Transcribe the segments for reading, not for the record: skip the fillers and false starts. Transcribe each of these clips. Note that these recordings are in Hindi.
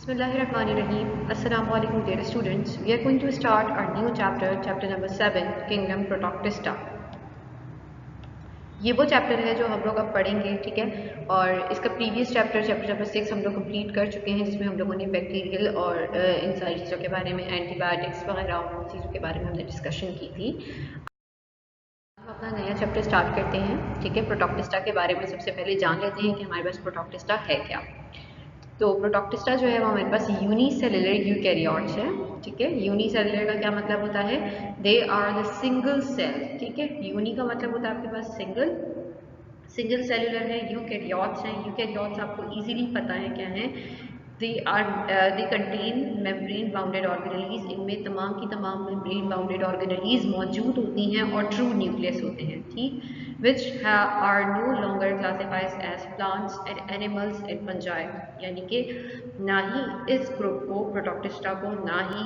Bismillahirrahmanirrahim. Assalamu alaikum dear students. We are going to start our new chapter, chapter number 7, Kingdom Protoctista. ये वो चैप्टर है जो हम लोग अब पढ़ेंगे, ठीक है। और इसका प्रीवियस चैप्टर नंबर 6 हम लोग कंप्लीट कर चुके हैं, जिसमें हम लोगों ने बैक्टीरियल और इन सारी चीज़ों के बारे में, एंटीबायोटिक्स वगैरह उन चीज़ों के बारे में हमने डिस्कशन की थी। हम अपना नया चैप्टर स्टार्ट करते हैं, ठीक है। प्रोटोक्टिस्टा के बारे में सबसे पहले जान लेते हैं कि हमारे पास प्रोटोक्टिस्टा है क्या। तो प्रोटोक्टिस्टा जो है वो हमारे पास यूनिसेलुलर यूकैरियोट्स है, ठीक है। यूनिसेलुलर का क्या मतलब होता है? They are the single cell, ठीक है। यूनी का मतलब होता है आपके पास सिंगल सेलुलर है। यूकैरियोट्स हैं, यूकैरियोट्स आपको इजीली पता है क्या है। They contain membrane bounded organelles. इनमें तमाम की तमाम मेम्ब्रेन बाउंडेड ऑर्गेनेलीज मौजूद होती हैं और ट्रू न्यूक्लियस होते हैं, ठीक। which are no longer classified as plants and animals and fungi, यानी कि ना ही इस ग्रुप को, प्रोटोक्टिस्टा को, ना ही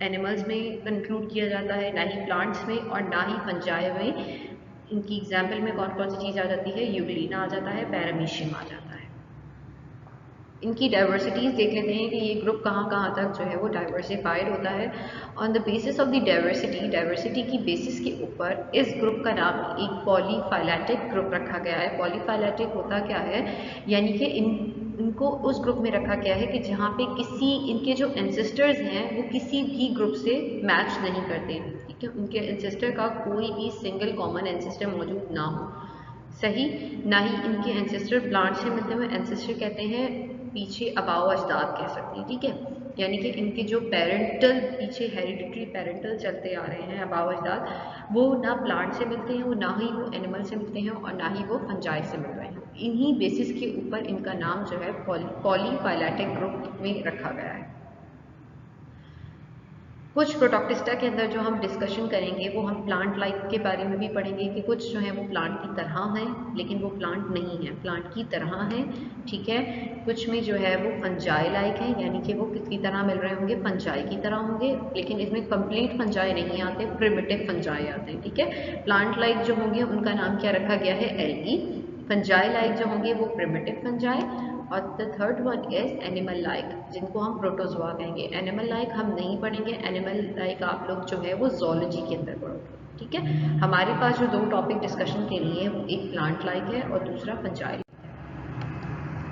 एनिमल्स में कंक्लूड किया जाता है, ना ही प्लांट्स में और ना ही फंजाई में। इनकी एग्जाम्पल में कौन कौन सी चीज़ आ जाती है? यूग्लिना आ जाता है, पैरामीशियम आ जाता है। इनकी डाइवर्सिटीज़ देख लेते हैं कि ये ग्रुप कहाँ कहाँ तक जो है वो डाइवर्सिफाइड होता है। On the basis of the diversity की बेसिस के ऊपर इस ग्रुप का नाम एक पॉलीफाइलेटिक ग्रुप रखा गया है। पॉलीफाइलेटिक होता क्या है? यानी कि इनको उस ग्रुप में रखा गया है कि जहाँ पे इनके जो एंसेस्टर्स हैं वो किसी भी ग्रुप से मैच नहीं करते, ठीक है। उनके एंसेस्टर का कोई भी सिंगल कॉमन एंसेस्टर मौजूद ना हो, सही। ना ही इनके एंसेस्टर प्लांट से मिलते हुए एंसेस्टर कहते हैं, पीछे अबाव अजदाद कह सकते हैं, ठीक है। यानी कि इनके जो पेरेंटल पीछे हेरिडिटरी पेरेंटल चलते आ रहे हैं अबाव अजदाद, वो ना प्लांट से मिलते हैं, वो ना ही वो एनिमल से मिलते हैं और ना ही वो फंजाई से मिल रहे हैं। इन्हीं बेसिस के ऊपर इनका नाम जो है पॉलीफाइलेटिक ग्रुप में रखा गया है। कुछ प्रोटोक्टिस्टा के अंदर जो हम डिस्कशन करेंगे वो हम प्लांट लाइक के बारे में भी पढ़ेंगे कि कुछ जो है वो प्लांट की तरह हैं लेकिन वो प्लांट नहीं है, प्लांट की तरह हैं, ठीक है। कुछ में जो है वो फंजाई लाइक हैं, यानी कि वो किसकी तरह मिल रहे होंगे? फंजाई की तरह होंगे, लेकिन इसमें कंप्लीट फंजाई नहीं आते, प्रिमिटिव फंजाई आते हैं, ठीक है। प्लांट लाइक जो होंगे उनका नाम क्या रखा गया है? एल्गी। फंजाई लाइक जो होंगे वो प्रिमिटिव फंजाई। और the third one is animal like, जिनको हम प्रोटोजोआ कहेंगे। एनिमल लाइक हम नहीं पढ़ेंगे, एनिमल लाइक आप लोग जो है वो जोलॉजी के अंदर पढ़ोगे, ठीक है। हमारे पास जो दो टॉपिक डिस्कशन के लिए वो एक प्लांट लाइक है और दूसरा फंजाई।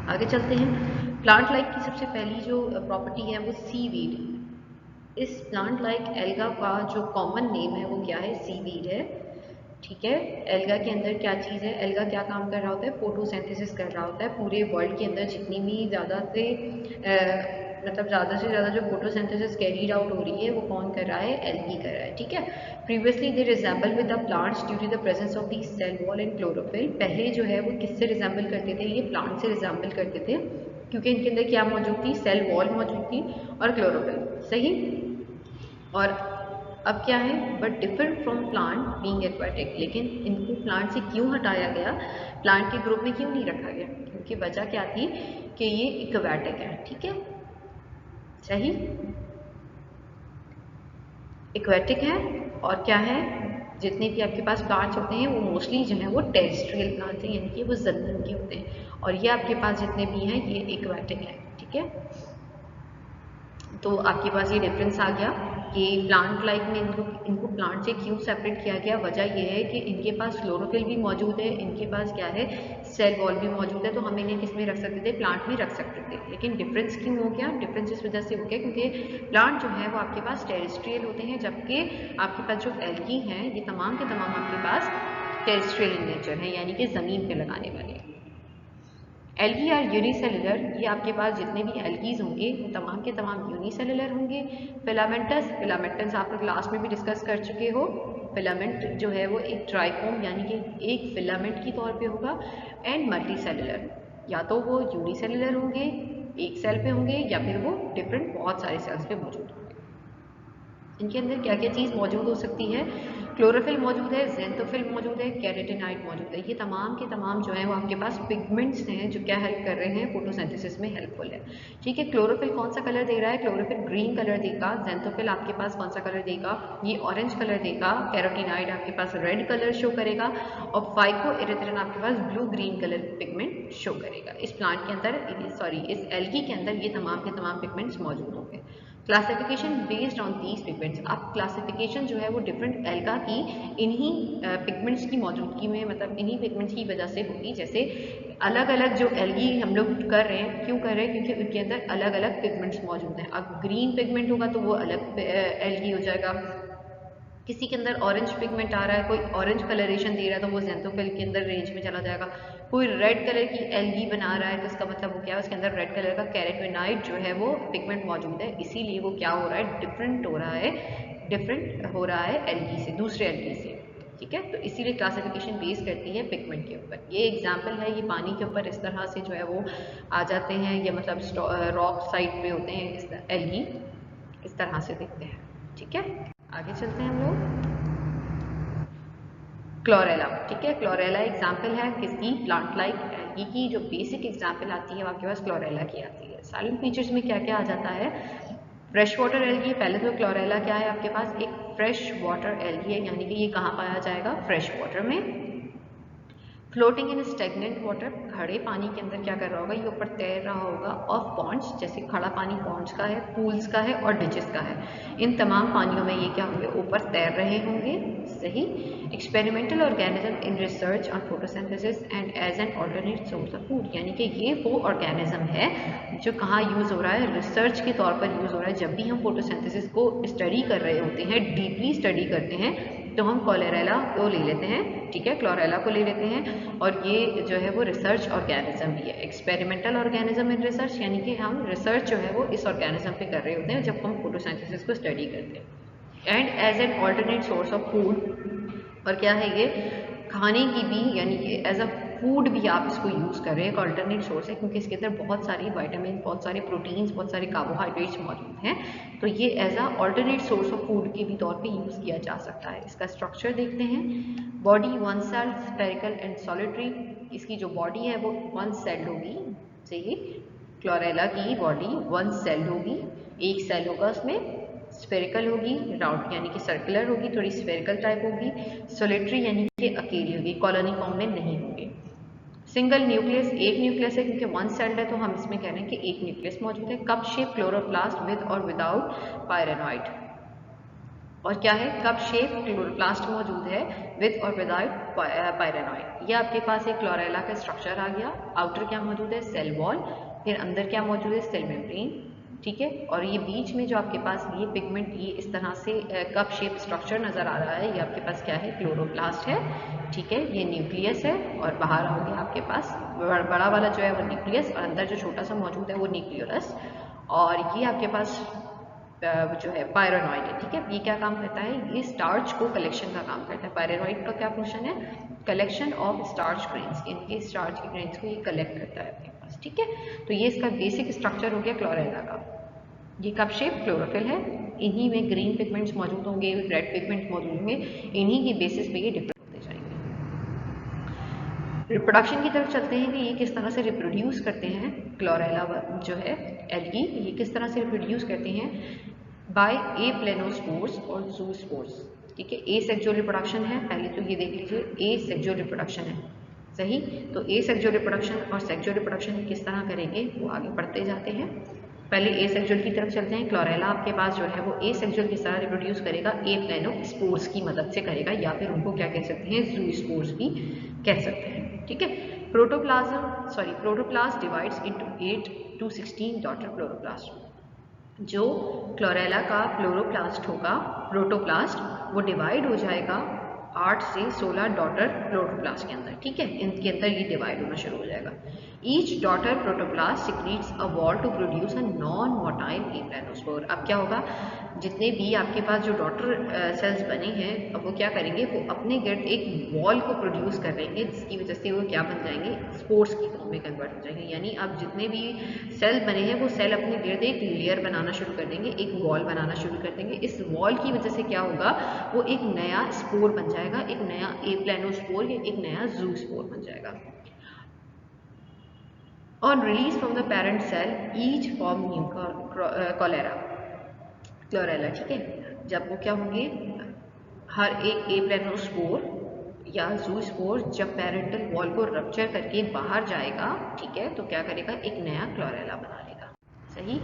आगे चलते हैं। प्लांट लाइक की सबसे पहली जो प्रॉपर्टी है वो सीवीड। इस प्लांट लाइक एल्गा का जो कॉमन नेम है वो क्या है? सीवीड है, ठीक है। एल्गा के अंदर क्या चीज़ है? एल्गा क्या काम कर रहा होता है? फोटोसिंथेसिस कर रहा होता है। पूरे वर्ल्ड के अंदर जितनी भी ज़्यादा से ज़्यादा जो फोटोसिंथेसिस कैरीड आउट हो रही है वो कौन कर रहा है? एल्गी कर रहा है, ठीक है। Previously they resemble with the plants due to the presence of the cell wall and chlorophyll. पहले जो है वो किससे रिजेंबल करते थे? ये प्लांट से रिजेंबल करते थे, क्योंकि इनके अंदर क्या मौजूद थी? सेल वॉल मौजूद थी और क्लोरोफिल, सही। और अब क्या है? But different from plant being aquatic. लेकिन इनको प्लांट से क्यों हटाया गया? प्लांट के ग्रुप में क्यों नहीं रखा गया? क्योंकि वजह क्या थी कि ये एक्वाटिक है, ठीक है, सही। एक्वाटिक है और क्या है? जितने भी आपके पास प्लांट्स होते हैं वो मोस्टली जो है वो टेरेस्ट्रियल प्लांट्स हैं, यानी कि वो ज़मीन के होते हैं। और ये आपके पास जितने भी हैं ये एक्वाटिक है, ठीक है। तो आपके पास ये डिफरेंस आ गया कि प्लांट लाइक में इनको प्लांट से क्यों सेपरेट किया गया। वजह ये है कि इनके पास क्लोरोफिल भी मौजूद है, इनके पास क्या है? सेल वॉल भी मौजूद है, तो हम इन्हें किस में रख सकते थे? प्लांट में रख सकते थे। लेकिन डिफरेंस क्यों हो गया? डिफरेंस इस वजह से हो गया क्योंकि प्लांट जो है वो आपके पास टेरेस्ट्रियल होते हैं, जबकि आपके पास जो एल्गी हैं ये तमाम के तमाम आपके पास टेरेस्ट्रियल इन नेचर है, यानी कि ज़मीन पर लगाने वाले। एल्गी आर यूनिसेलुलर, ये आपके पास जितने भी एल्गीज होंगे वो तमाम के तमाम यूनिसेलुलर होंगे। फिलामेंटस आप लोग लास्ट में भी डिस्कस कर चुके हो। फिलामेंट जो है वो एक ट्राइकोम यानी कि एक फिलामेंट की तौर पे होगा। एंड मल्टीसेलुलर, या तो वो यूनिसेलुलर होंगे, एक सेल पे होंगे, या फिर वो डिफरेंट बहुत सारे सेल्स पे मौजूद होंगे। इनके अंदर क्या क्या चीज़ मौजूद हो सकती है? क्लोरोफिल मौजूद है, ज़ेंथोफिल मौजूद है, कैरोटीनॉइड मौजूद है। ये तमाम के तमाम जो है वो आपके पास पिगमेंट्स हैं जो क्या हेल्प कर रहे हैं, फोटोसिंथेसिस में हेल्पफुल है। ठीक है, क्लोरोफिल कौन सा कलर दे रहा है, क्लोरोफिल ग्रीन कलर देगा, ज़ेंथोफिल आपके पास कौन सा कलर देगा, ये ऑरेंज कलर देगा, कैरोटीनॉइड आपके पास रेड कलर शो करेगा और फाइकोएरिथ्रिन आपके पास blue green colour pigment show करेगा। इस प्लांट के अंदर इस एल्गी के अंदर ये तमाम के तमाम पिगमेंट्स मौजूद होंगे। Classification based on these pigments, आप क्लासिफिकेशन जो है वो डिफरेंट एल्गा की इन्हीं पिगमेंट्स की मौजूदगी में, मतलब इन्हीं पिगमेंट्स की वजह से होगी। जैसे अलग अलग जो एल्गी हम लोग कर रहे हैं, क्यों कर रहे हैं, क्योंकि उनके अंदर अलग अलग पिगमेंट्स मौजूद हैं। अब ग्रीन पिगमेंट होगा तो वो अलग एल्गी हो जाएगा, किसी के अंदर ऑरेंज पिगमेंट आ रहा है, कोई ऑरेंज कलरेशन दे रहा है तो वो ज़ेंथोफिल के अंदर रेंज में चला जाएगा। कोई रेड कलर की एल्गी बना रहा है तो इसका मतलब वो क्या है, उसके अंदर रेड कलर का कैरोटीनॉइड जो है वो पिगमेंट मौजूद है, इसीलिए वो क्या हो रहा है, डिफरेंट हो रहा है एल्गी से, दूसरे एल्गी से। ठीक है, तो इसीलिए क्लासिफिकेशन बेस करती है पिगमेंट के ऊपर। ये एग्जाम्पल है, ये पानी के ऊपर इस तरह से जो है वो आ जाते हैं, या मतलब रॉक साइड पे होते हैं एल्गी, इस तरह से दिखते हैं। ठीक है, आगे चलते हैं हम लोग। क्लोरेला, ठीक है, क्लोरेला एग्जाम्पल है किसकी, प्लांट लाइक एल्गी की। जो बेसिक एग्जाम्पल आती है आपके पास क्लोरेला की आती है। साइलेंट फीचर्स में क्या क्या आ जाता है, फ्रेश वाटर एल्गी। पहले तो क्लोरेला क्या है आपके पास, एक फ्रेश वाटर एल्गी है, यानी कि ये कहाँ पाया जाएगा, फ्रेश वाटर में। फ्लोटिंग इन स्टेगनेंट वाटर, खड़े पानी के अंदर क्या कर रहा होगा, ये ऊपर तैर रहा होगा। ऑफ पॉन्ड्स, जैसे खड़ा पानी पॉन्ड्स का है, पूल्स का है और डिचेस का है, इन तमाम पानियों में ये क्या होंगे, ऊपर तैर रहे होंगे। सही। Experimental organism in research on photosynthesis and as an alternate source of food, यानी कि ये वो ऑर्गेनिज्म है जो कहाँ यूज़ हो रहा है, रिसर्च के तौर पर यूज़ हो रहा है। जब भी हम फोटोसिंथेसिस को स्टडी कर रहे होते हैं, डीपली स्टडी करते हैं, तो हम क्लोरेला को ले लेते हैं। ठीक है, क्लोरेला को ले लेते हैं और ये जो है वो रिसर्च ऑर्गेनिज्म भी है। एक्सपेरिमेंटल ऑर्गेनिज्म इन रिसर्च, यानी कि हम रिसर्च जो है वो इस ऑर्गेनिज्म पे कर रहे होते हैं जब हम फोटोसिंथेसिस को स्टडी करते हैं। And as an alternate source of food, और क्या है ये, खाने की भी, यानी कि एज अ फूड भी आप इसको यूज़ कर रहे हैं, एक अल्टरनेट सोर्स है, क्योंकि इसके अंदर बहुत सारी विटामिन, बहुत सारे प्रोटीन्स, बहुत सारे कार्बोहाइड्रेट्स मौजूद हैं, तो ये as a alternate source of food के भी तौर पे यूज़ किया जा सकता है। इसका स्ट्रक्चर देखते हैं। Body one cell, spherical and solitary, इसकी जो बॉडी है वो वन सेल्ड होगी। सही, क्लोरेला की बॉडी वन सेल्ड होगी, एक सेल होगा उसमें, स्फेरिकल होगी, राउंड यानी कि सर्कुलर होगी, थोड़ी स्फेरिकल टाइप होगी, सोलिटरी यानी कि अकेली होगी, कॉलोनी फॉर्म में नहीं होगी। सिंगल न्यूक्लियस, एक न्यूक्लियस है क्योंकि वन सेल्ड है, तो हम इसमें कह रहे हैं कि एक न्यूक्लियस मौजूद है। कप शेप क्लोरोप्लास्ट विद और विदाउट पायरेनॉइड, और क्या है, कप शेप क्लोरोप्लास्ट मौजूद है विद और विदाउट पायरेनॉइड। ये आपके पास एक क्लोरेला का स्ट्रक्चर आ गया। आउटर क्या मौजूद है, सेल वॉल, फिर अंदर क्या मौजूद है, सेल मेम्ब्रेन। ठीक है, और ये बीच में जो आपके पास ये पिगमेंट, ये इस तरह से कप शेप स्ट्रक्चर नजर आ रहा है, ये आपके पास क्या है, क्लोरोप्लास्ट है। ठीक है, ये न्यूक्लियस है और बाहर आओगे आपके पास बड़ा वाला जो है वो न्यूक्लियस, और अंदर जो छोटा सा मौजूद है वो न्यूक्लियोलस, और ये आपके पास जो है पायरेनॉइड है। ठीक है, ये क्या काम करता है, ये स्टार्च को कलेक्शन का काम करता है। पायरेनॉइड का क्या फंक्शन है, कलेक्शन ऑफ स्टार्च ग्रेन्स, इनके स्टार्च के ग्रेन्स को ये कलेक्ट करता है आपके पास। ठीक है, तो ये इसका बेसिक स्ट्रक्चर हो गया क्लोरेला का। ये कप शेप क्लोरोफिल है, इन्हीं में ग्रीन पिगमेंट्स मौजूद होंगे, रेड पिगमेंट्स मौजूद होंगे, इन्हीं की बेसिस पे ये डिफरेंट होते जाएंगे। रिप्रोडक्शन की तरफ चलते हैं कि ये किस तरह से रिप्रोड्यूस करते हैं। क्लोरेला जो है एल्गी, ये किस तरह से रिप्रोड्यूस करते हैं, बाय ए प्लेनोस्पोर्स और जूस्पोर्स। ठीक है, ए सेक्सुअल रिप्रोडक्शन है, पहले तो ये देख लीजिए, ए सेक्सुअल रिप्रोडक्शन है। सही, तो ए सेक्सुअल रिप्रोडक्शन और सेक्सुअल रिप्रोडक्शन किस तरह करेंगे वो आगे बढ़ते जाते हैं। पहले ए सेक्सुअल की तरफ चलते हैं। क्लोरेला आपके पास जो है वो ए सेक्सुअल किस तरह रिप्रोड्यूस करेगा, ए प्लेनोस्पोर्स की मदद से करेगा, या फिर उनको क्या कह सकते हैं, जूस्पोर्स भी कह सकते हैं। ठीक है, protoplast divides into 8 to 16 daughter chloroplast. जो क्लोरेला का क्लोरोप्लास्ट होगा, प्रोटोप्लास्ट, वो डिवाइड हो जाएगा 8 से 16 डॉटर क्लोरोप्लास्ट के अंदर। ठीक है, इनके अंदर ये डिवाइड होना शुरू हो जाएगा। Each daughter protoplast secretes a wall to produce a non motile aplanospore. अब क्या होगा, जितने भी आपके पास जो डॉटर सेल्स बने हैं, अब वो क्या करेंगे, वो अपने गिर्द एक वॉल को प्रोड्यूस करेंगे, जिसकी वजह से वो क्या बन जाएंगे, स्पोर्स की फॉर्म में कन्वर्ट हो जाएंगे। यानी अब जितने भी सेल बने हैं वो सेल अपने गिर्द एक लेयर बनाना शुरू कर देंगे, एक वॉल बनाना शुरू कर देंगे। इस वॉल की वजह से क्या होगा, वो एक नया स्पोर बन जाएगा, एक नया एप्लानोस्पोर या एक नया जू स्पोर बन जाएगा। On release from the parent cell, each form new cholera, chlorella, ठीक है। जब वो क्या होंगे, हर एक एप्लानोस्पोर या जू स्पोर जब पेरेंटल वॉल को रप्चर करके बाहर जाएगा, ठीक है, तो क्या करेगा, एक नया क्लोरेला बना लेगा। सही,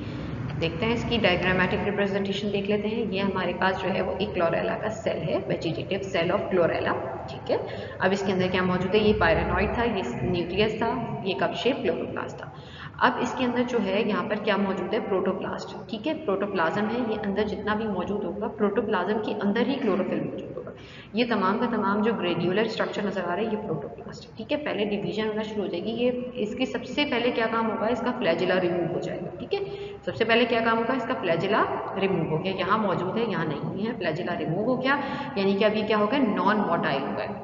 देखते हैं इसकी डायग्रामेटिक रिप्रेजेंटेशन देख लेते हैं। ये हमारे पास जो है वो एक क्लोरेला का सेल है, वेजिटेटिव सेल ऑफ क्लोरेला, ठीक है। अब इसके अंदर क्या मौजूद है, ये पायरेनॉइड था, ये न्यूक्लियस था, ये कप शेप क्लोरोप्लास्ट था। अब इसके अंदर जो है यहाँ पर क्या मौजूद है, प्रोटोप्लास्ट, ठीक है, प्रोटोप्लाज्म है। ये अंदर जितना भी मौजूद होगा, प्रोटोप्लाज्म के अंदर ही क्लोरोफिल मौजूद होगा। ये तमाम का तमाम जो ग्रेड्यूलर स्ट्रक्चर नजर आ रहा है, ये प्रोटोप्लास्ट, ठीक है। पहले डिवीजन होना शुरू हो जाएगी। ये इसके सबसे पहले क्या काम होगा, इसका फ्लैजिला रिमूव हो जाएगा, ठीक है। सबसे पहले क्या काम होगा, इसका फ्लैजिला रिमूव हो गया, यहाँ मौजूद है, यहाँ नहीं है, फ्लैजिला रिमूव हो गया, यानी कि अभी क्या होगा, नॉन मोटाइल हो गया।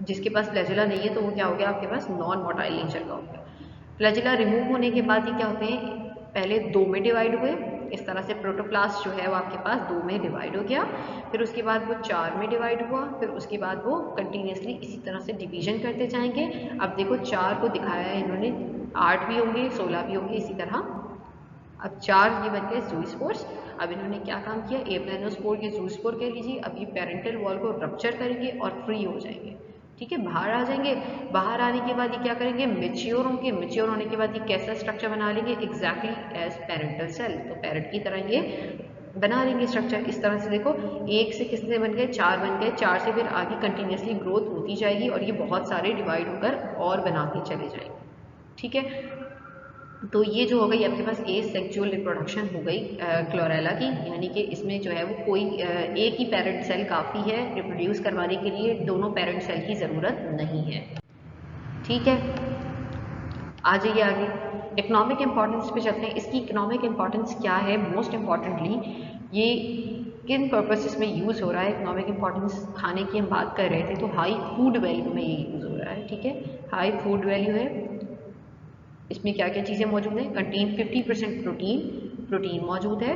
जिसके पास फ्लैजिला नहीं है तो वो क्या हो गया, आपके पास नॉन मोटाइल नेचर का हो गया। फ्लैजिला रिमूव होने के बाद ये क्या होते हैं, पहले दो में डिवाइड हुए, इस तरह से प्रोटोप्लास्ट जो है वो आपके पास दो में डिवाइड हो गया, फिर उसके बाद वो चार में डिवाइड हुआ, फिर उसके बाद वो कंटिन्यूसली इसी तरह से डिवीजन करते जाएंगे। अब देखो चार को दिखाया है इन्होंने, 8 भी होंगे, 16 भी होंगे, इसी तरह। अब चार ये बन गए जूस्पोर्स। अब इन्होंने क्या काम किया, एप्लानोस्पोर के जूस्पोर कह लीजिए। अब ये पेरेंटल वॉल को रप्चर करेंगे और फ्री हो जाएंगे, ठीक है, बाहर आ जाएंगे। बाहर आने के बाद ये क्या करेंगे, मेच्योर होंगे। मेच्योर होने के बाद ये कैसा स्ट्रक्चर बना लेंगे, एग्जैक्टली एज पेरेंटल सेल, तो पेरेंट की तरह ये बना लेंगे स्ट्रक्चर। इस तरह से देखो, एक से कितने बन गए, चार बन गए, चार से फिर आगे कंटिन्यूसली ग्रोथ होती जाएगी और ये बहुत सारे डिवाइड होकर और बनाते चले जाएंगे, ठीक है। तो ये जो हो गई आपके पास ए सेक्सुअल रिप्रोडक्शन हो गई क्लोरेला की, यानी कि इसमें जो है वो कोई एक ही पेरेंट सेल काफ़ी है रिप्रोड्यूस करवाने के लिए, दोनों पेरेंट सेल की ज़रूरत नहीं है, ठीक है। आ जाइए आगे, इकोनॉमिक इंपॉर्टेंस पे चलते हैं। इसकी इकोनॉमिक इंपॉर्टेंस क्या है, मोस्ट इम्पॉर्टेंटली ये किन पर्पसेस में यूज़ हो रहा है। इकोनॉमिक इंपॉर्टेंस खाने की हम बात कर रहे थे, तो हाई फूड वैल्यू में ये यूज़ हो रहा है, ठीक है। हाई फूड वैल्यू है, इसमें क्या क्या चीज़ें मौजूद हैं, कंटेन 50% प्रोटीन मौजूद है,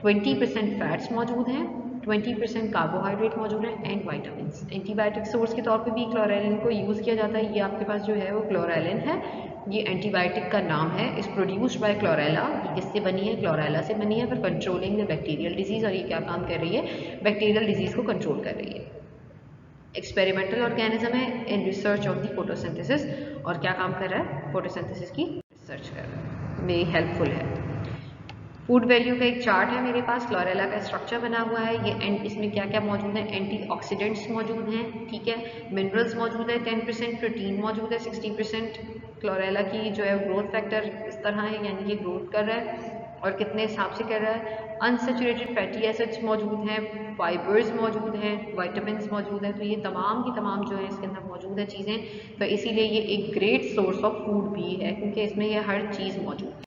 20% फैट्स मौजूद हैं, 20% कार्बोहाइड्रेट मौजूद है, एंड वाइटामिन्स। एंटीबायोटिक सोर्स के तौर पे भी क्लोरेलिन को यूज़ किया जाता है। ये आपके पास जो है वो क्लोरेलिन है, ये एंटीबायोटिक का नाम है। इस प्रोड्यूस्ड बाय क्लोरेला, ये किससे बनी है, क्लोरेला से बनी है, for controlling the bacterial disease. और ये क्या काम कर रही है, बैक्टीरियल डिजीज़ को कंट्रोल कर रही है। एक्सपेरिमेंटल ऑर्गेनिज्म है in research of the photosynthesis, और क्या काम कर रहा है, फोटोसिंथेसिस की रिसर्च कर रहा है, में हेल्पफुल है। फूड वैल्यू का एक चार्ट है मेरे पास, क्लोरेला का स्ट्रक्चर बना हुआ है ये, इसमें क्या क्या मौजूद है, एंटीऑक्सीडेंट्स मौजूद हैं, ठीक है, मिनरल्स मौजूद है, 10% प्रोटीन मौजूद है, 60% क्लोरेला की जो है ग्रोथ फैक्टर इस तरह है, यानी कि ग्रोथ कर रहा है, और कितने हिसाब से कर रहा है, अनसेचुरेटेड फैटी एसिड्स मौजूद हैं, फाइबर्स मौजूद हैं, वाइटामिन्स मौजूद हैं। तो ये तमाम की तमाम जो है इसके अंदर मौजूद है चीज़ें, तो इसीलिए ये एक ग्रेट सोर्स ऑफ फूड भी है, क्योंकि इसमें ये हर चीज़ मौजूद है।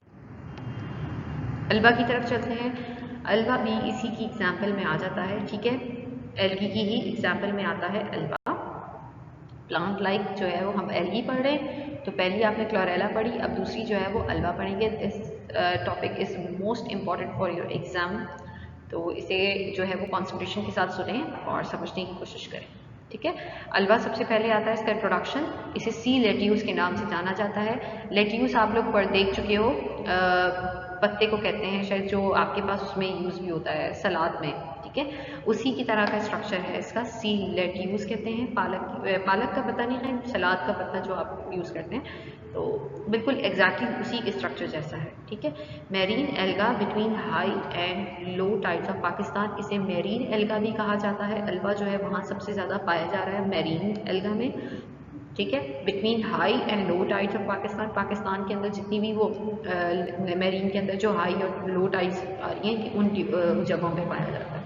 अल्वा की तरफ चलते हैं। अल्वा भी इसी की एग्जाम्पल में आ जाता है, ठीक है, एल्गी की ही एग्जाम्पल में आता है अल्वा। प्लांट लाइक जो है वो हम एल्गी पढ़ रहे हैं, तो पहली आपने क्लोरेला पढ़ी, अब दूसरी जो है वो अल्वा पढ़ेंगे। This topic is most important for your exam, तो इसे जो है वो कॉन्सेंट्रेशन के साथ सुनें और समझने की कोशिश करें, ठीक है। अल्वा सबसे पहले आता है, इसका इंट्रोडक्शन, इसे सी लेट्यूस के नाम से जाना जाता है। लेट्यूस आप लोग पढ़ देख चुके हो, पत्ते को कहते हैं शायद, जो आपके पास उसमें यूज़ भी होता है सलाद में, ठीक है, उसी की तरह का स्ट्रक्चर है इसका, सी लेट्यूस कहते हैं। पालक का पता नहीं है, सलाद का पत्ता जो आप यूज़ करते हैं, तो बिल्कुल एग्जैक्टली उसी के स्ट्रक्चर जैसा है, ठीक है। Marine alga between high and low tides of Pakistan, इसे मैरीन एल्गा भी कहा जाता है। अल्वा जो है वहाँ सबसे ज़्यादा पाया जा रहा है मैरीन एल्गा में, ठीक है। Between high and low tides of Pakistan, Pakistan के अंदर जितनी भी वो मैरीन के अंदर जो हाई और लो टाइड्स आ रही हैं, उन जगहों पे पाया जाता है।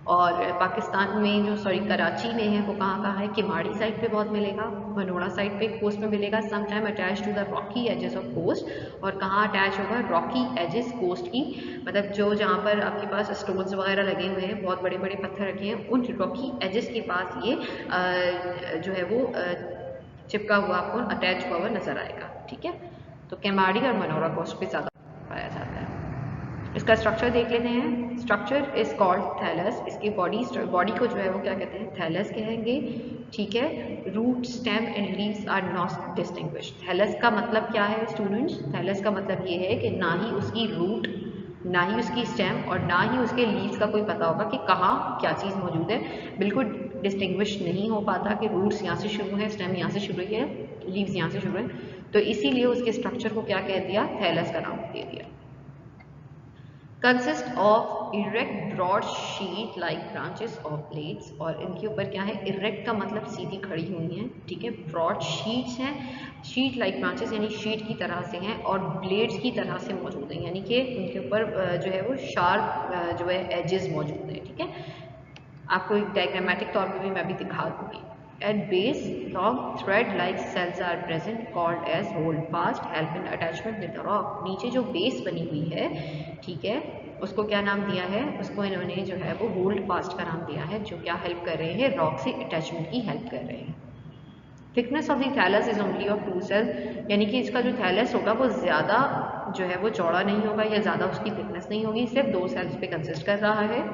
और पाकिस्तान में जो कराची में है वो कहाँ है, किमाड़ी साइड पे बहुत मिलेगा, मनोड़ा साइड पे कोस्ट में मिलेगा, sometime attach to the rocky edges of coast. और कहाँ अटैच होगा, रॉकी एजेस कोस्ट की, मतलब जो जहाँ पर आपके पास स्टोन्स वगैरह लगे हुए हैं, बहुत बड़े बड़े पत्थर रखे हैं, उन रॉकी एजेस के पास ये जो है वो चिपका हुआ आपको अटैच हुआ हुआ नजर आएगा। ठीक है, तो केमाड़ी और मनोरा कोस्ट पे ज़्यादा पाया जाता है। इसका स्ट्रक्चर देख लेते हैं। Structure is called thallus. इसकी बॉडी को जो है वो क्या कहते हैं, थैलस कहेंगे। ठीक है, root stem and leaves are not distinguished. Thallus का मतलब क्या है स्टूडेंट्स, थैलस का मतलब ये है कि ना ही उसकी रूट, ना ही उसकी स्टेम और ना ही उसके लीव्स का कोई पता होगा कि कहाँ क्या चीज़ मौजूद है। बिल्कुल डिस्टिंग्विश नहीं हो पाता कि रूट्स यहाँ से शुरू है, स्टेम यहाँ से शुरू है, लीव्स यहाँ से शुरू है। तो इसीलिए उसके स्ट्रक्चर को क्या कह दिया, थैलस का नाम दे दिया। Consist of erect broad sheet like branches of blades. और इनके ऊपर क्या है, इरेक्ट का मतलब सीधी खड़ी हुई हैं, ठीक है, ब्रॉड शीट्स हैं, शीट लाइक ब्रांचेस यानी शीट की तरह से हैं, और ब्लेड्स की तरह से मौजूद हैं, यानी कि उनके ऊपर जो है वो शार्प जो है एजेस मौजूद हैं। ठीक है, आपको एक डायग्रामेटिक तौर पे भी मैं भी दिखा दूंगी। At base, long thread-like cells are present called as holdfast, help in attachment with the rock. नीचे जो बेस बनी हुई है, ठीक है, उसको क्या नाम दिया है, उसको इन्होंने जो है वो होल्ड फास्ट का नाम दिया है, जो क्या हेल्प कर रहे हैं, रॉक से अटैचमेंट की हेल्प कर रहे हैं। Thickness of the thallus is only of 2 cell, यानी कि इसका जो थैलस होगा वो ज़्यादा जो है वो चौड़ा नहीं होगा या ज़्यादा उसकी थिकनेस नहीं होगी, सिर्फ 2 सेल्स पे कंसिस्ट कर रहा है।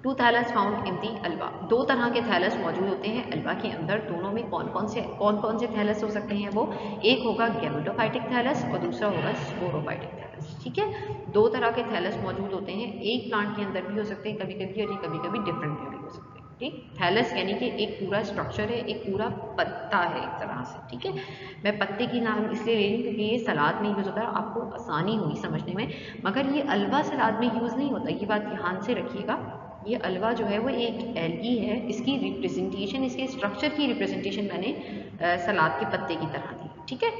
Two thallus found in the Ulva. दो तरह के थैलस मौजूद होते हैं अल्वा के अंदर। दोनों में कौन कौन से थैलस हो सकते हैं वो, एक होगा गैमेटोफाइटिक थैलस और दूसरा होगा स्पोरोफाइटिक थैलस। ठीक है, दो तरह के थैलस मौजूद होते हैं, एक प्लांट के अंदर भी हो सकते हैं कभी कभी, और ये कभी कभी डिफरेंट में भी हो सकते हैं। ठीक, थैलस यानी कि एक पूरा स्ट्रक्चर है, एक पूरा पत्ता है एक तरह से। ठीक है, मैं पत्ते की नाम इसलिए ले रही हूँ क्योंकि ये सलाद में यूज़ होता है, आपको आसानी होगी समझने में, मगर ये अल्वा सलाद में यूज़ नहीं होता, ये बात ध्यान से रखिएगा। ये अल्वा जो है वो एक एल्गी है, इसकी रिप्रेजेंटेशन, इसके स्ट्रक्चर की रिप्रेजेंटेशन मैंने सलाद के पत्ते की तरह दी। ठीक है,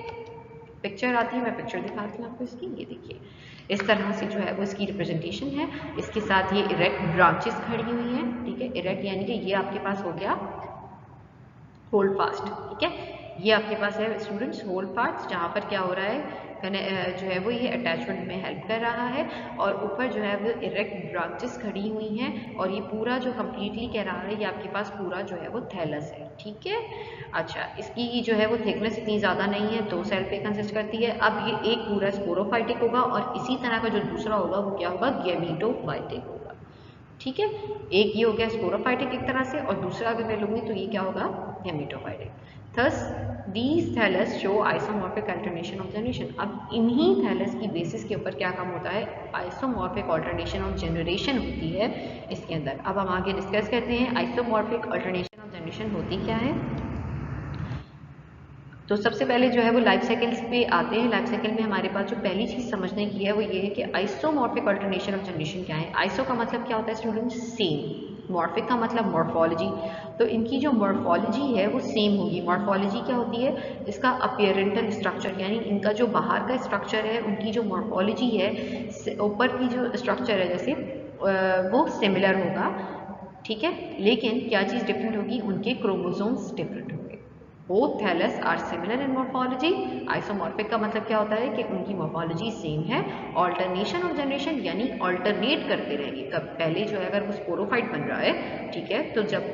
पिक्चर आती है, मैं पिक्चर दिखाती हूँ आपको इसकी, ये देखिए इस तरह से जो है वो इसकी रिप्रेजेंटेशन है। इसके साथ ये इरेक्ट ब्रांचेस खड़ी हुई हैं। ठीक है, इरेक्ट यानी कि ये आपके पास हो गया होल्ड फास्ट। ठीक है, ये आपके पास है स्टूडेंट्स होल्ड फास्ट, जहाँ पर क्या हो रहा है, जो है वो ये अटैचमेंट में हेल्प कर रहा है, और ऊपर जो है वो इरेक्ट ब्रांचेस खड़ी हुई हैं, और ये पूरा जो कंप्लीटली कह रहा है ये आपके पास पूरा जो है वो थैलस है। ठीक है, अच्छा, इसकी जो है वो थिकनेस इतनी ज़्यादा नहीं है, 2 सेल पे कंसिस्ट करती है। अब ये एक पूरा स्पोरोफाइटिक होगा, और इसी तरह का जो दूसरा होगा वो क्या होगा, गैमेटोफाइटिक होगा। ठीक है, एक ये हो गया स्पोरोफाइटिक एक तरह से, और दूसरा अगर मैं लूँगी तो ये क्या होगा, gametophytic. Thus these thallus show isomorphic alternation of generation. अब इन्हीं थैलस की बेसिस के ऊपर क्या काम होता है, आइसोमॉर्फिक अल्टरनेशन ऑफ जनरेशन होती है इसके अंदर। अब हम आगे डिस्कस करते हैं आइसोमॉर्फिक अल्टरनेशन ऑफ जनरेशन होती क्या है। तो सबसे पहले जो है वो लाइफ साइकिल्स पे आते हैं। लाइफ साइकिल में हमारे पास जो पहली चीज़ समझने की है वो ये है कि आइसोमॉर्फिक अल्टरनेशन ऑफ जनरेशन क्या है। आइसो का मतलब क्या होता है स्टूडेंट्स, सेम। मॉर्फिक का मतलब मॉर्फोलॉजी, तो इनकी जो मॉर्फोलॉजी है वो सेम होगी। मॉर्फोलॉजी क्या होती है, इसका अपीयरेंटल स्ट्रक्चर, यानी इनका जो बाहर का स्ट्रक्चर है, उनकी जो मॉर्फोलॉजी है, ऊपर की जो स्ट्रक्चर है जैसे वो सिमिलर होगा। ठीक है, लेकिन क्या चीज़ डिफरेंट होगी, उनके क्रोमोसोम्स डिफरेंट होंगे। Both thallus are similar in morphology. Isomorphic का मतलब क्या होता है कि उनकी मॉर्फोलॉजी सेम है। ऑल्टरनेशन ऑफ जनरेशन यानी ऑल्टरनेट करते रहेंगे, कब पहले जो है अगर वो स्पोरोफाइट बन रहा है, ठीक है, तो जब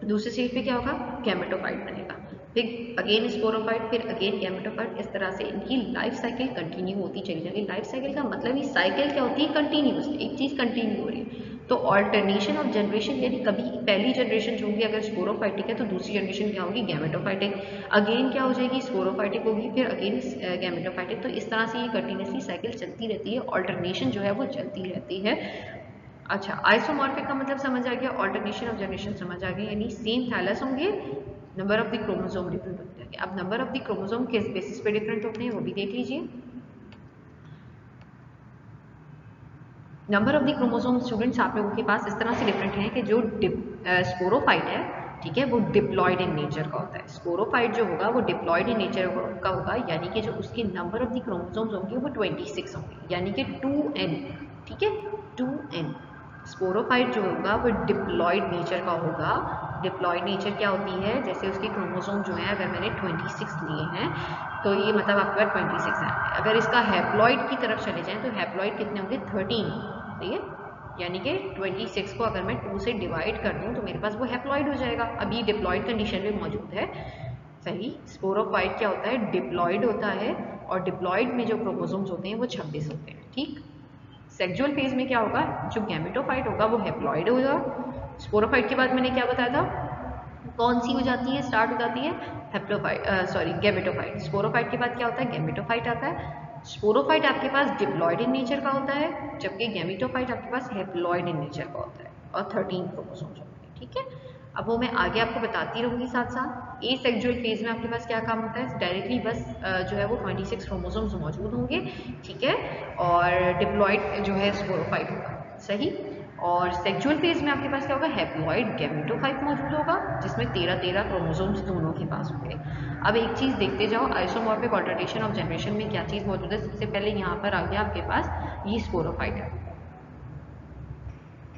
दूसरे स्टेज पे क्या होगा, गैमेटोफाइट बनेगा, फिर अगेन स्पोरोफाइट, फिर अगेन गैमेटोफाइट। इस तरह से इनकी लाइफ साइकिल कंटिन्यू होती चली जाएगी। लाइफ साइकिल का मतलब ही साइकिल क्या होती है, कंटिन्यूस, एक चीज़ कंटिन्यू हो रही है। तो ऑल्टरनेशन ऑफ जनरेशन यानी कभी पहली जनरेशन जो होगी अगर स्पोरोफाइटिक है तो दूसरी जनरेशन क्या होगी, गैमेटोफाइटिक, अगेन क्या हो जाएगी, स्पोरोफाइटिक होगी, फिर अगेन गैमेटोफाइटिक। तो इस तरह से ये कंटिन्यूसली साइकिल चलती रहती है, ऑल्टरनेशन जो है वो चलती रहती है। अच्छा, आइसोमॉर्फिक का मतलब समझ आ गया, ऑल्टरनेशन ऑफ जनरेशन समझ आ गया, यानी सेम थैलस होंगे, number of the chromosome different होते हैं। अब नंबर ऑफ द क्रोमोसोम किस बेसिस पे डिफरेंट होते हैं वो भी देख लीजिए। Number of the chromosome students आप लोगों के पास इस तरह से डिफरेंट है कि जो स्पोरोफाइट है, ठीक है, वो डिप्लॉयड इन नेचर का होता है। स्पोरोफाइट जो होगा वो डिप्लॉयड इन नेचर का होगा, यानी कि जो उसके नंबर ऑफ द क्रोमोसोम्स होंगे वो 26 होंगे, यानी कि 2n। ठीक है, 2n। स्पोरोफाइट जो होगा वो डिप्लॉयड नेचर का होगा। डिप्लॉयड नेचर क्या होती है, जैसे उसके क्रोमोसोम जो है अगर मैंने 26 लिए हैं तो ये मतलब आपके पास 26 है। अगर इसका हैप्लॉइड की तरफ चले जाएं तो हैप्लॉइड कितने होंगे 13, ठीक है, यानी कि 26 को अगर मैं 2 से डिवाइड कर दूं तो मेरे पास वो हैप्लॉइड हो जाएगा। अभी डिप्लॉयड कंडीशन में मौजूद है, सही। स्पोरोफाइट क्या होता है, डिप्लॉयड होता है, और डिप्लॉयड में जो क्रोमोसोम्स होते हैं वो 26 होते हैं, ठीक। सेक्सुअल फेज में क्या होगा, जो गैमेटोफाइट होगा वो हैप्लॉइड होगा। स्पोरोफाइट के बाद मैंने क्या बताया था, कौन सी हो जाती है, स्टार्ट हो जाती है हैप्लोफाइट, सॉरी गैमेटोफाइट। स्पोरोफाइट के बाद क्या होता है, गैमेटोफाइट आता है। स्पोरोफाइट आपके पास डिप्लॉयड इन नेचर का होता है, जबकि गैमेटोफाइट आपके पास हैप्लॉइड इन नेचर का होता है और 13 क्रोमोसोम्स होते हैं, ठीक है। अब वो मैं आगे आपको बताती रहूंगी साथ साथ। ए सेक्सुअल फेज में आपके पास क्या काम होता है, डायरेक्टली बस जो है वो 26 क्रोमोसोम्स मौजूद होंगे, ठीक है, और डिप्लॉयड जो है स्पोरोफाइट होगा, सही। और सेक्सुअल फेज में आपके पास क्या होगा, हैप्लॉइड गैमेटोफाइट मौजूद होगा, जिसमें 13 क्रोमोसोम्स दोनों के पास होंगे। अब एक चीज देखते जाओ, आइसोमॉर्फिक ऑल्टरनेशन ऑफ जनरेशन में क्या चीज मौजूद है। सबसे पहले यहाँ पर आ गया आपके पास ये स्पोरोफाइट है,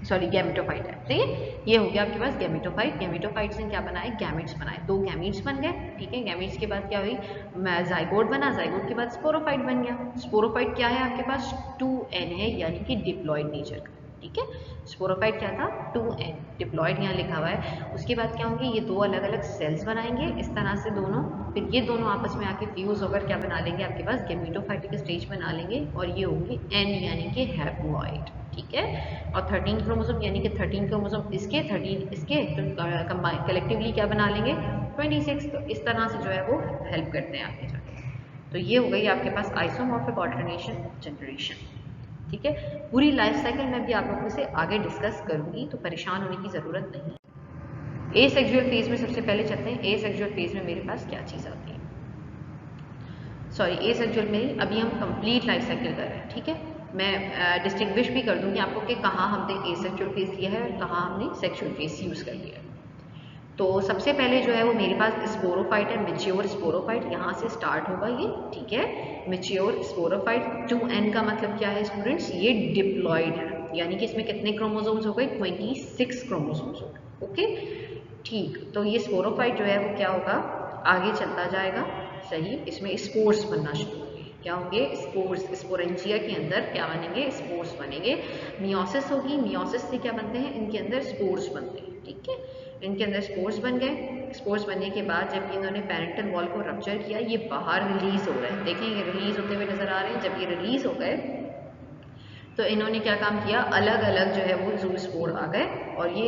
सॉरी गैमेटोफाइट है, ठीक है। ये हो गया आपके पास गैमेटोफाइट। गैमेटोफाइट से क्या बनाए, गैमेट्स बनाए, 2 गैमेट्स बन गए, ठीक है। गैमेट्स के बाद क्या हुई, जाइगोट बना, जाइगोट के बाद स्पोरोफाइट बन गया। स्पोरोफाइट क्या है आपके पास, 2n है, यानी कि डिप्लॉयड नेचर का, ठीक है। स्पोरोफाइट क्या था, 2n, डिप्लॉयड यहाँ लिखा हुआ है। उसके बाद क्या होंगे, ये 2 अलग अलग सेल्स बनाएंगे इस तरह से दोनों, फिर ये दोनों आपस में आके फ्यूज होकर क्या बना लेंगे, आपके पास गैमेटोफाइटिक स्टेज बना लेंगे, और ये होंगे n यानी कि हैप्लॉइड, ठीक है। और 13 क्रोमोसोम यानी कि 13 क्रोमोसोम इसके, 13 इसके, तो कंबाइन कलेक्टिवली क्या बना लेंगे 26। तो इस तरह से जो है वो हेल्प करते हैं आगे जाके। तो ये हो गई आपके पास आइसोमॉर्फिक ऑल्टरनेशन ऑफ जनरेशन, ठीक है। पूरी लाइफ साइकिल में भी आप लोगों से आगे डिस्कस करूंगी, तो परेशान होने की जरूरत नहीं। ए सेक्सुअल फेज में सबसे पहले चलते हैं। ए सेक्सुअल फेज में मेरे पास क्या चीज आती है, सॉरी ए सेक्सुअल में अभी हम कंप्लीट लाइफ साइकिल कर रहे हैं, ठीक है। मैं डिस्टिंग्विश भी कर दूंगी आपको कि कहाँ हमने ए सेक्सुअल फेज लिया है और कहाँ हमने सेक्सुअल फेज यूज कर लिया है। तो सबसे पहले जो है वो मेरे पास स्पोरोफाइट है, मेच्योर स्पोरोफाइट, यहाँ से स्टार्ट होगा ये, ठीक है। मेच्योर स्पोरोफाइट, 2n का मतलब क्या है स्टूडेंट्स, ये डिप्लॉयड है, यानी कि इसमें कितने क्रोमोसोम्स हो गए, 26 क्रोमोसोम्स हो गए, ओके, ठीक। तो ये स्पोरोफाइट जो है वो क्या होगा, आगे चलता जाएगा, सही। इसमें स्पोर्स बनना शुरू होंगे, क्या होंगे, स्पोर्स। स्पोरेंजिया के अंदर क्या बनेंगे, स्पोर्स बनेंगे। मियोसिस होगी, मियोसिस से क्या बनते हैं, इनके अंदर स्पोर्स बनते हैं, ठीक है। इनके अंदर स्पोर्स बन गए। स्पोर्स बनने के बाद जब इन्होंने पेरेंटल वॉल को रप्चर किया, ये बाहर रिलीज हो रहे हैं, देखें ये रिलीज होते हुए नजर आ रहे हैं। जब ये रिलीज हो गए तो इन्होंने क्या काम किया, अलग अलग जो है वो ज़ूस्पोर आ गए, और ये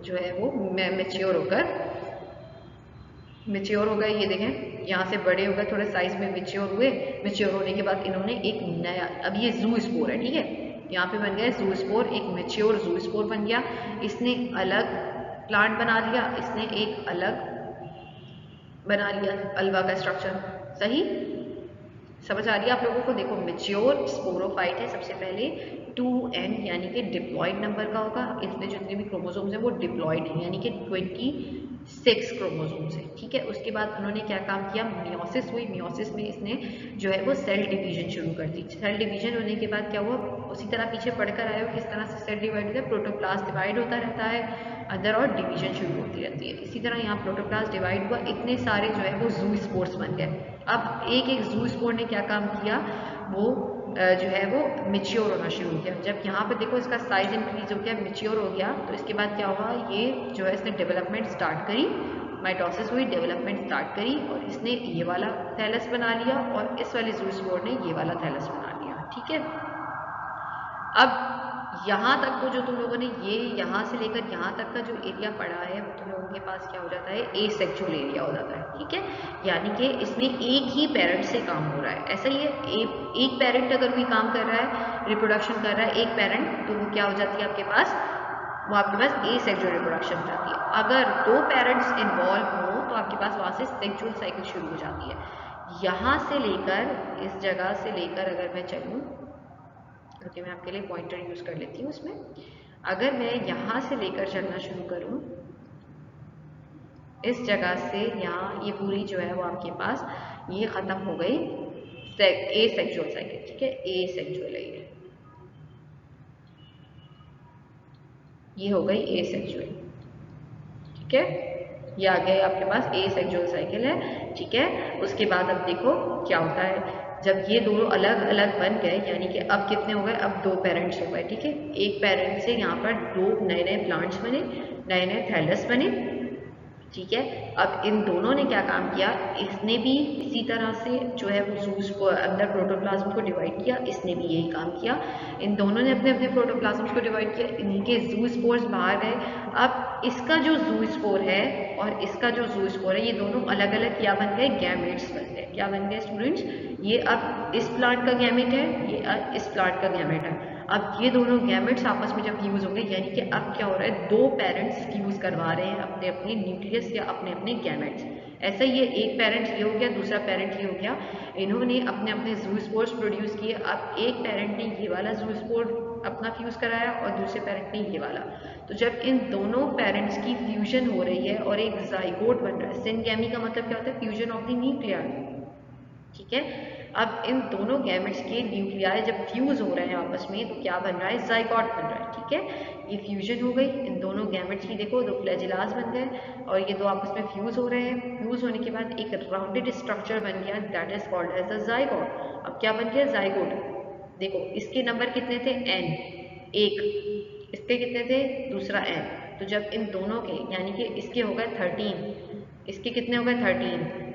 जो है वो मेच्योर हो गए, ये देखें यहाँ से बड़े हो गए, थोड़े साइज में मेच्योर हुए। मेच्योर होने के बाद इन्होंने एक नया, अब ये ज़ूस्पोर है, ठीक है, यहाँ पे बन गया ज़ूस्पोर, एक मेच्योर ज़ूस्पोर बन गया। इसने अलग प्लांट बना लिया, इसने एक अलग बना लिया अल्वा का स्ट्रक्चर, सही। समझ आ रही है आप लोगों को, देखो मेच्योर स्पोरोफाइट है सबसे पहले, 2n यानी कि डिप्लॉयड नंबर का होगा, इसमें जितने भी क्रोमोसोम्स हैं वो डिप्लॉयड है, यानी कि 26 क्रोमोसोम्स है, ठीक है। उसके बाद उन्होंने क्या काम किया, मियोसिस हुई, मियोसिस में इसने जो है वो सेल डिवीजन शुरू कर दी। सेल डिवीजन होने के बाद क्या हुआ, उसी तरह पीछे पढ़कर आए हो किस तरह से सेल डिवाइड होता है, प्रोटोप्लास्ट डिवाइड होता रहता है अंदर और डिवीजन शुरू होती रहती है। इसी तरह यहाँ प्रोटोप्लास्ट डिवाइड हुआ, इतने सारे जो है वो ज़ू स्पोर्स बन गए। अब एक एक ज़ू स्पोर ने क्या काम किया, वो जो है वो मेच्योर होना शुरू हो गया। जब यहाँ पे देखो इसका साइज इंक्रीज हो गया, मेच्योर हो गया, तो इसके बाद क्या हुआ, ये जो है इसने डेवलपमेंट स्टार्ट करी, माइटोसिस हुई, डेवलपमेंट स्टार्ट करी, और इसने ये वाला थैलस बना लिया, और इस वाले ज़ू स्पोर ने ये वाला थैलस बना लिया, ठीक है। अब यहाँ तक को जो तुम लोगों ने ये यहाँ से लेकर यहाँ तक का जो एरिया पढ़ा है वो तुम लोगों के पास क्या हो जाता है, एसेक्सुअल एरिया हो जाता है, ठीक है। यानी कि इसमें एक ही पेरेंट से काम हो रहा है, ऐसा ही है। एक पेरेंट अगर कोई काम कर रहा है, रिप्रोडक्शन कर रहा है एक पेरेंट, तो वो क्या हो जाती है आपके पास, वो आपके पास एसेक्सुअल रिप्रोडक्शन हो जाती है। अगर 2 पेरेंट्स इन्वॉल्व हो तो आपके पास वहाँ से सेक्सुअल साइकिल शुरू हो जाती है। यहाँ से लेकर इस जगह से लेकर अगर मैं चलूँ, ओके, मैं आपके लिए पॉइंटर यूज कर लेती हूँ इसमें। अगर मैं यहाँ से लेकर चलना शुरू करूँ, इस जगह से यहाँ, ये पूरी जो है वो आपके पास ये खत्म हो गई ए सेक्सुअल साइकिल, ठीक है, ए सेक्सुअल है ये, ये हो गई ए सेक्सुअल, ठीक है, ये आ गया आपके पास ए सेक्सुअल साइकिल है, ठीक है। उसके बाद अब देखो क्या होता है, जब ये दोनों अलग अलग बन गए, यानी कि अब कितने हो गए, अब 2 पेरेंट्स हो गए, ठीक है। एक पेरेंट से यहाँ पर 2 नए नए प्लांट्स बने, नए नए थैलस बने, ठीक है। अब इन दोनों ने क्या काम किया, इसने भी इसी तरह से जो है वो जूस को अंदर प्रोटोप्लाज्म को डिवाइड किया, इसने भी यही काम किया, इन दोनों ने अपने अपने प्रोटोप्लाज्म को डिवाइड किया, इनके जू स्पोर्स बाहर गए। अब इसका जो जू स्पोर है और इसका जो जू स्पोर है, ये दोनों अलग अलग क्या बन गए, गैमेट्स बन गए। क्या बन गए स्टूडेंट्स, ये अब इस प्लांट का गैमेट है, ये अब इस प्लांट का गैमेट है। अब ये दोनों गैमेट्स आपस में जब फ्यूज होंगे, यानी कि अब क्या हो रहा है, 2 पेरेंट्स फ्यूज करवा रहे हैं अपने अपने न्यूक्लियस या अपने अपने गैमेट्स। ऐसा ही है, एक पेरेंट ये हो गया, दूसरा पेरेंट ये हो गया, इन्होंने अपने अपने जू स्पोर्स प्रोड्यूस किए। अब एक पेरेंट ने ये वाला जू स्पोर अपना फ्यूज कराया और दूसरे पेरेंट ने ये वाला। तो जब इन दोनों पेरेंट्स की फ्यूजन हो रही है और एक जाइगोट बन रहा है, सिनगैमी का मतलब क्या होता है, फ्यूजन ऑफ द न्यूक्लियर, ठीक है। अब इन दोनों गैमेट्स के न्यूक्लियाई जब फ्यूज हो रहे हैं आपस में, तो क्या बन रहा है, जाइगोट बन रहा है, ठीक है। ये फ्यूजन हो गई इन दोनों गैमेट्स की, देखो 2 फ्लैजिलास बन गए और ये 2 आपस में फ्यूज हो रहे हैं। फ्यूज होने के बाद एक राउंडेड स्ट्रक्चर बन गया, that is called as the zygote. अब क्या बन गया, जाइगोट। देखो इसके नंबर कितने थे, n, एक, इसके कितने थे, दूसरा n। तो जब इन दोनों के, यानी कि इसके हो गए 13, इसके कितने हो गए 13।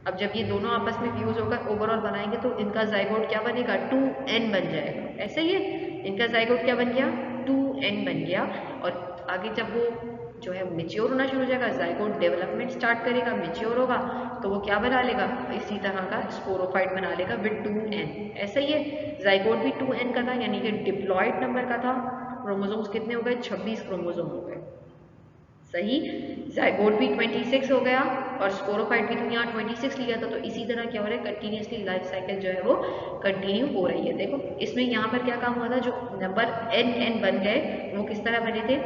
अब जब ये दोनों आपस में फ्यूज होकर ओवरऑल बनाएंगे तो इनका जाइगोट क्या बनेगा, 2n बन जाएगा। ऐसा ही है, इनका जाइगोट क्या बन गया, 2n बन गया। और आगे जब वो जो है मेच्योर होना शुरू हो जाएगा, जाइगोट डेवलपमेंट स्टार्ट करेगा, मेच्योर होगा, तो वो क्या बना लेगा, इसी तरह का स्पोरोफाइट बना लेगा विद 2n। ऐसा ही है, जाइगोट भी 2n का था, यानी कि डिप्लॉयड नंबर का था। क्रोमोसोम्स कितने हो गए, 26 क्रोमोसोम हो गए, सही। जाइगोट भी 26 हो गया और स्पोरोफाइट भी तो यहाँ 26 लिया था। तो इसी तरह क्या हो रहा है, कंटिन्यूसली लाइफ साइकिल जो है वो कंटिन्यू हो रही है। देखो इसमें यहाँ पर क्या काम हुआ था, जो नंबर n बन गए वो किस तरह बने थे,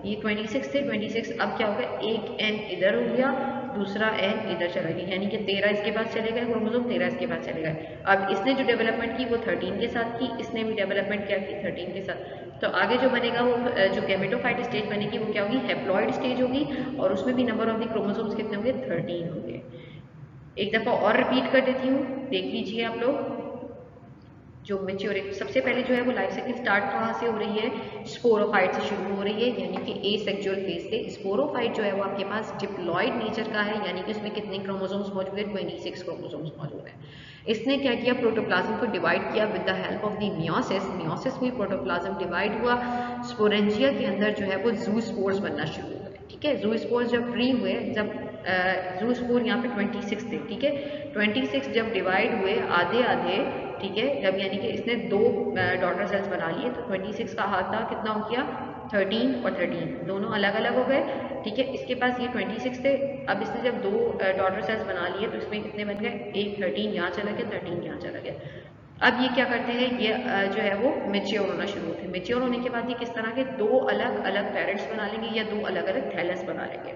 ये 26 थे, 26 अब क्या हो गया, एक n इधर हो गया, दूसरा n इधर चला गया, यानी कि 13 इसके पास चले गए क्रोमोसोम, 13 इसके पास चले गए। अब इसने जो डेवलपमेंट की वो 13 के साथ की, इसने भी डेवलपमेंट क्या की 13 के साथ। तो आगे जो बनेगा वो जो गैमेटोफाइट स्टेज बनेगी वो क्या होगी, हैप्लॉइड स्टेज होगी, और उसमें भी नंबर ऑफ द क्रोमोसोम्स कितने होंगे, 13 होंगे। एक दफ़ा और रिपीट कर देती हूँ, देख लीजिए आप लोग। जो मेच्योरिटी, सबसे पहले जो है वो लाइफ साइकिल स्टार्ट कहाँ से हो रही है, स्पोरोफाइट से शुरू हो रही है, यानी कि ए सेक्सुअल फेज से। स्पोरोफाइट जो है वो आपके पास डिप्लॉयड नेचर का है, यानी कि उसमें कितने क्रोमोसोम्स मौजूद है, 26 क्रोमोसोम्स मौजूद है। इसने क्या किया, प्रोटोप्लाज्म को डिवाइड किया with the help of the meiosis. Meiosis में प्रोटोप्लाज्म डिवाइड हुआ, स्पोरेंजिया के अंदर जो है वो जू स्पोर्स बनना शुरू हो गए, ठीक है। जू स्पोर्स जब फ्री हुए, जब जू स्पोर यहाँ पे 26 थे, ठीक है, 26 जब डिवाइड हुए आधे आधे, ठीक है, जब यानी कि इसने 2 डॉटर सेल्स बना लिए, तो 26 का हाथा कितना हो गया, 13 और 13 दोनों अलग अलग हो गए, ठीक है। इसके पास ये 26 थे, अब इसने जब 2 डॉटर सेल्स बना लिए तो इसमें कितने बन गए, एक 13 यहाँ चला गया, 13 यहाँ चला गया। अब ये क्या करते हैं, ये जो है वो मेच्योर होना शुरू होते हैं। मेच्योर होने के बाद ये किस तरह के 2 अलग अलग पेरेंट्स बना लेंगे या 2 अलग अलग थैलस बना लेंगे।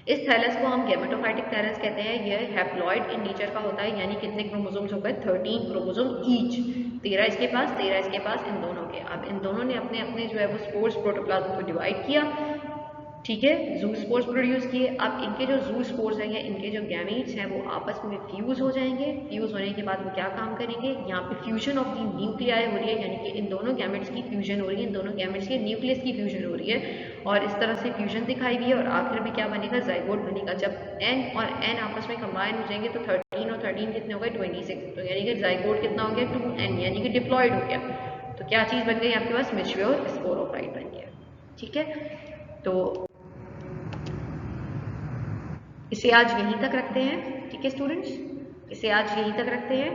इस थैलस को हम गैमेटोफाइटिक थैलस कहते हैं। यह हैप्लॉइड इन नेचर का होता है, यानी कितने क्रोमोसोम्स हो गए, 13 क्रोमोसोम ईच, 13 इसके पास, 13 इसके पास, इन दोनों के। अब इन दोनों ने अपने अपने जो है वो स्पोर्स प्रोटोप्लाज्म को डिवाइड किया, ठीक है, जू स्पोर्स प्रोड्यूस किए। अब इनके जो जू स्पोर्स हैं, इनके जो गैमीट्स हैं वो आपस में फ्यूज हो जाएंगे। फ्यूज होने के बाद वो क्या काम करेंगे, यहाँ पे फ्यूजन ऑफ दी न्यूक्लियाई हो रही है, यानी कि इन दोनों गैमेट्स की फ्यूजन हो रही है, इन दोनों गैमेट्स के न्यूक्लियस की फ्यूजन हो रही है, और इस तरह से फ्यूजन दिखाई दी है। और आखिर में क्या बनेगा, जाइगोट बनेगा। जब n और n आपस में कंबाइन हो जाएंगे तो 13 और 13 कितने हो गए, 26। तो यानी कि जाइगोट कितना हो गया, 2n, यानी कि डिप्लॉयड हो गया। तो क्या चीज़ बन गई आपके पास, मैच्योर स्पोरोफाइट बन गया, ठीक है। तो इसे आज यहीं तक रखते हैं, ठीक है स्टूडेंट्स, इसे आज यहीं तक रखते हैं।